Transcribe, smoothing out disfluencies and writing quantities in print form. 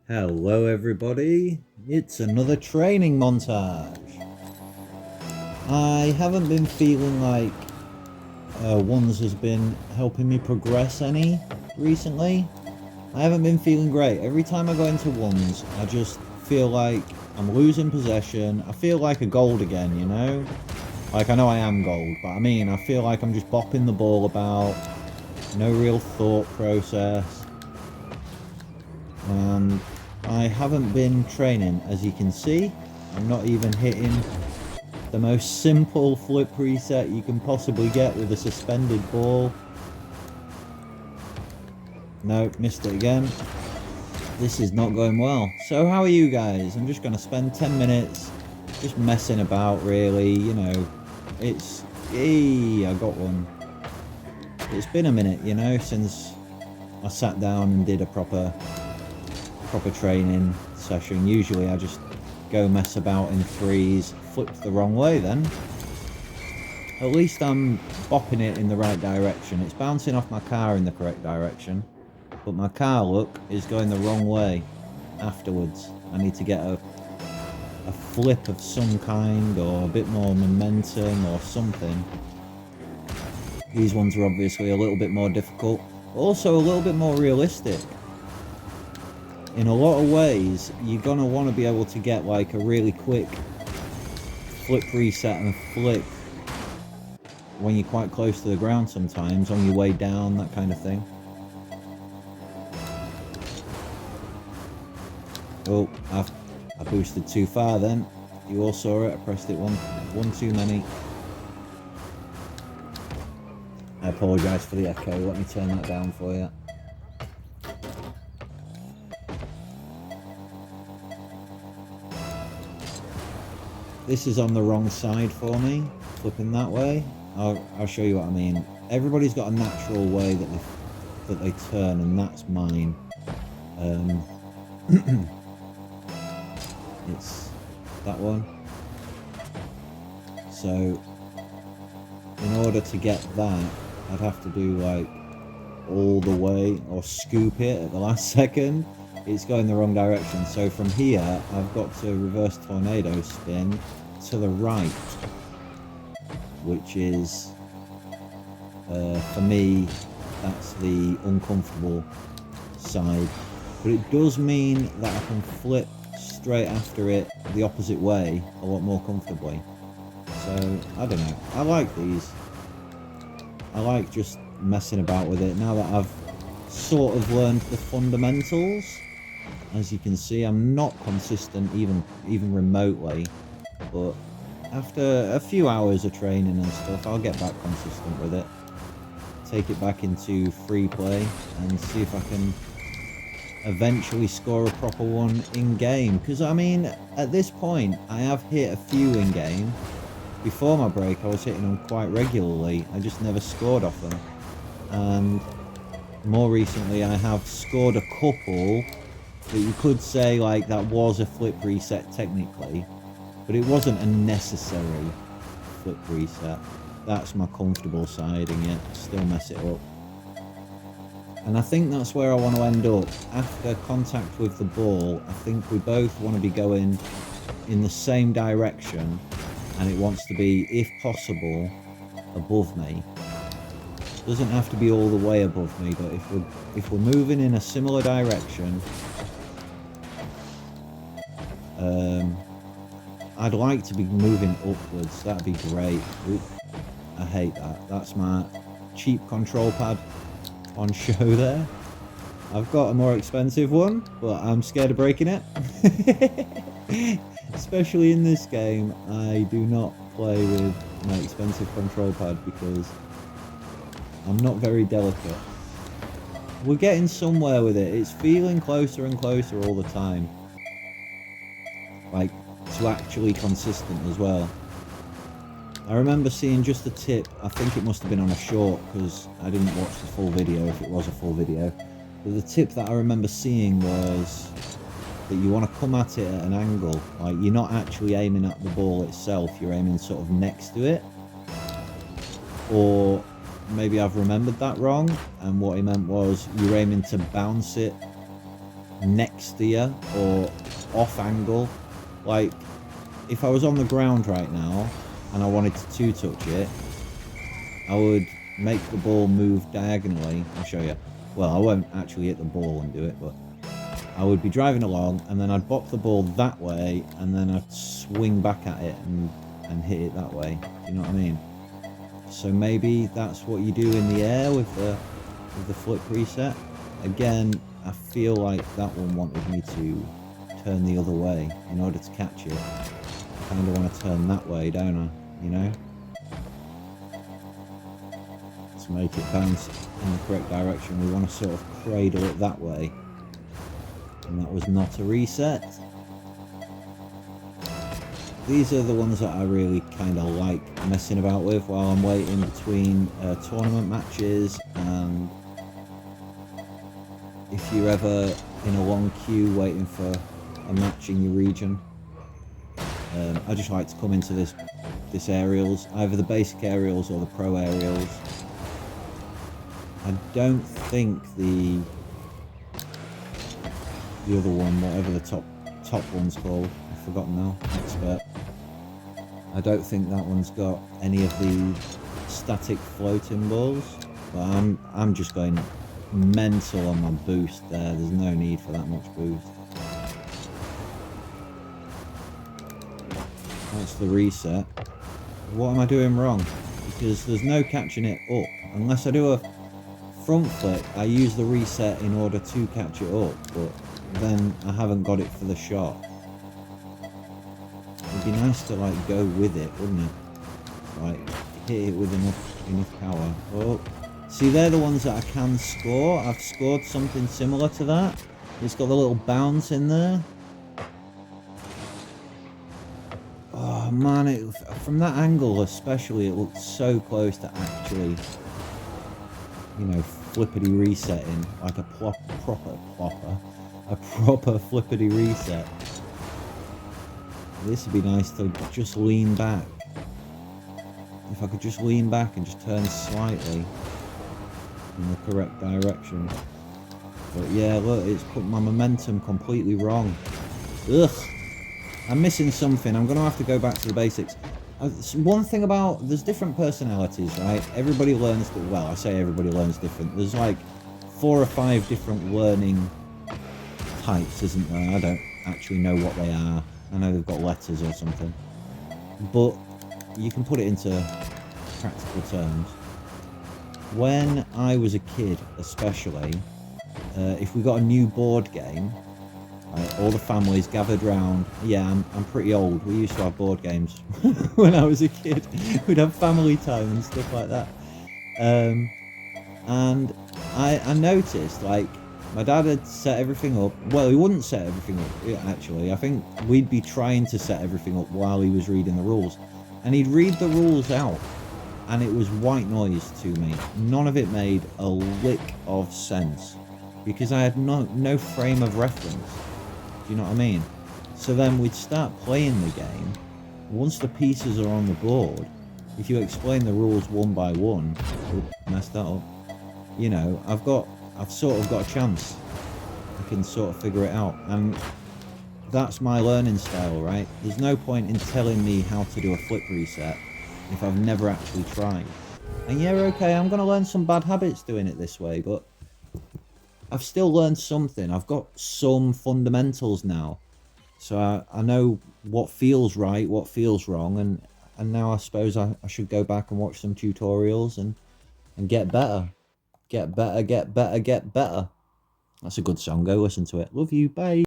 Hello everybody, it's another training montage. I haven't been feeling like Ones has been helping me progress any recently. I haven't been feeling great. Every time I go into Ones, I just feel like I'm losing possession. I feel like a gold again, you know? Like, I know I am gold, but I feel like I'm just bopping the ball about. No real thought process. I haven't been training, as you can see. I'm not even hitting the most simple flip reset you can possibly get with a suspended ball. No, missed it again. This is not going well. So how are you guys? I'm just going to spend 10 minutes just messing about, really. You know, it's... Hey, I got one. It's been a minute, you know, since I sat down and did a proper training session. Usually I just go mess about in threes, flipped the wrong way then. At least I'm bopping it in the right direction. It's bouncing off my car in the correct direction, but my car, look, is going the wrong way afterwards. I need to get a flip of some kind, or a bit more momentum or something. These ones are obviously a little bit more difficult, also a little bit more realistic. In a lot of ways, you're gonna want to be able to get like a really quick flip reset and flick when you're quite close to the ground sometimes, on your way down, that kind of thing. Oh, I boosted too far then. You all saw it, I pressed it one too many. I apologise for the echo, let me turn that down for you. This is on the wrong side for me, flipping that way. I'll show you what I mean. Everybody's got a natural way that they turn, and that's mine. It's that one. So, in order to get that, I'd have to do like all the way, or scoop it at the last second. It's going the wrong direction. So from here, I've got to reverse tornado spin to the right, which is, for me, that's the uncomfortable side. But it does mean that I can flip straight after it the opposite way a lot more comfortably. So, I don't know. I like these. I like just messing about with it now that I've sort of learned the fundamentals. As you can see, I'm not consistent even remotely, but after a few hours of training and stuff, I'll get back consistent with it. Take it back into free play and see if I can eventually score a proper one in game. Because I mean, at this point, I have hit a few in game. Before my break, I was hitting them quite regularly. I just never scored off them. And more recently, I have scored a couple that you could say like that was a flip reset technically, but it wasn't a necessary flip reset. That's my comfortable side, and yet still mess it up. And I think that's where I want to end up. After contact with the ball, I think we both want to be going in the same direction, and it wants to be, if possible, above me. It doesn't have to be all the way above me, but if we're moving in a similar direction, I'd like to be moving upwards. That'd be great. Oop, I hate that. That's my cheap control pad on show there. I've got a more expensive one, but I'm scared of breaking it. Especially in this game, I do not play with my expensive control pad because I'm not very delicate. We're getting somewhere with it. It's feeling closer and closer all the time. Like, to actually consistent as well. I remember seeing just a tip. I think it must have been on a short because I didn't watch the full video if it was a full video. But the tip that I remember seeing was that you want to come at it at an angle. Like, you're not actually aiming at the ball itself, you're aiming sort of next to it. Or maybe I've remembered that wrong, and what he meant was you're aiming to bounce it next to you or off angle. Like, if I was on the ground right now and I wanted to two-touch it, I would make the ball move diagonally. I'll show you. Well, I won't actually hit the ball and do it, but I would be driving along and then I'd bop the ball that way and then I'd swing back at it and hit it that way. You know what I mean? So maybe that's what you do in the air with the flip reset. Again, I feel like that one wanted me to turn the other way in order to catch it. I kind of want to turn that way, don't I? You know? To make it bounce in the correct direction, we want to sort of cradle it that way. And that was not a reset. These are the ones that I really kind of like messing about with while I'm waiting between tournament matches, and if you're ever in a long queue waiting for a match in your region. I just like to come into this aerials, either the basic aerials or the pro aerials. I don't think the other one, whatever the top one's called, I've forgotten now, expert. I don't think that one's got any of the static floating balls, but I'm just going mental on my boost there. There's no need for that much boost. That's the reset. What am I doing wrong? Because there's no catching it up. Unless I do a front flip, I use the reset in order to catch it up, but then I haven't got it for the shot. It'd be nice to like go with it, wouldn't it? Like hit it with enough power. Oh, see, they're the ones that I can score. I've scored something similar to that. It's got the little bounce in there. Oh man, from that angle especially, it looked so close to actually, you know, flippity resetting, like a proper flippity reset. This would be nice to just lean back. If I could just lean back and just turn slightly in the correct direction. But yeah, look, it's put my momentum completely wrong. Ugh. I'm missing something. I'm going to have to go back to the basics. One thing about, there's different personalities, right? Everybody learns, well, I say everybody learns different. There's like 4 or 5 different learning types, isn't there? I don't actually know what they are. I know they've got letters or something. But you can put it into practical terms. When I was a kid, especially, if we got a new board game, all the families gathered round. Yeah, I'm pretty old. We used to have board games when I was a kid. We'd have family time and stuff like that. And I noticed, like, my dad had set everything up. Well, he wouldn't set everything up, actually. I think we'd be trying to set everything up while he was reading the rules. And he'd read the rules out, and it was white noise to me. None of it made a lick of sense, because I had no frame of reference. Do you know what I mean? So then we'd start playing the game. Once the pieces are on the board, if you explain the rules one by one, mess that up. You know, I've sort of got a chance. I can sort of figure it out, and that's my learning style, right? There's no point in telling me how to do a flip reset if I've never actually tried. And yeah, okay, I'm gonna learn some bad habits doing it this way, but I've still learned something. I've got some fundamentals now. So I know what feels right, what feels wrong, and now I suppose I should go back and watch some tutorials and get better. Get better, get better, get better. That's a good song. Go listen to it. Love you. Bye.